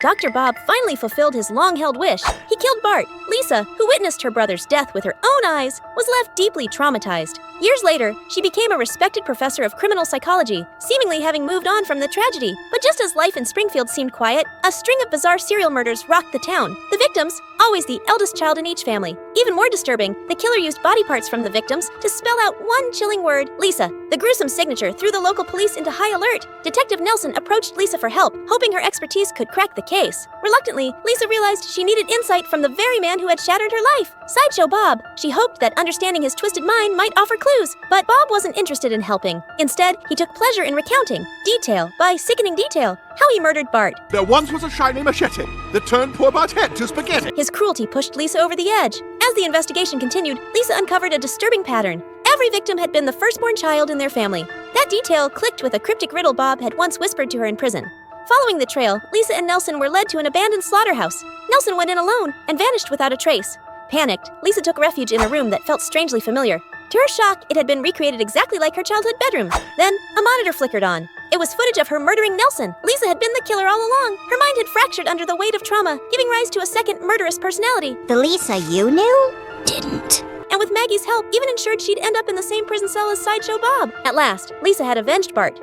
Dr. Bob finally fulfilled his long-held wish. He killed Bart. Lisa, who witnessed her brother's death with her own eyes, was left deeply traumatized. Years later, she became a respected professor of criminal psychology, seemingly having moved on from the tragedy. But just as life in Springfield seemed quiet, a string of bizarre serial murders rocked the town. The victims, always the eldest child in each family. Even more disturbing, the killer used body parts from the victims to spell out one chilling word, Lisa. The gruesome signature threw the local police into high alert. Detective Nelson approached Lisa for help, hoping her expertise could crack the case. Reluctantly, Lisa realized she needed insight from the very man who had shattered her life, Sideshow Bob. She hoped that understanding his twisted mind might offer clues, but Bob wasn't interested in helping. Instead, he took pleasure in recounting, detail by sickening detail, how he murdered Bart. There once was a shiny machete that turned poor Bart's head to spaghetti. His cruelty pushed Lisa over the edge. As the investigation continued, Lisa uncovered a disturbing pattern. Every victim had been the firstborn child in their family. That detail clicked with a cryptic riddle Bob had once whispered to her in prison. Following the trail, Lisa and Nelson were led to an abandoned slaughterhouse. Nelson went in alone and vanished without a trace. Panicked, Lisa took refuge in a room that felt strangely familiar. To her shock, it had been recreated exactly like her childhood bedroom. Then, a monitor flickered on. It was footage of her murdering Nelson. Lisa had been the killer all along. Her mind had fractured under the weight of trauma, giving rise to a second murderous personality. The Lisa you knew didn't. And with Maggie's help, even ensured she'd end up in the same prison cell as Sideshow Bob. At last, Lisa had avenged Bart,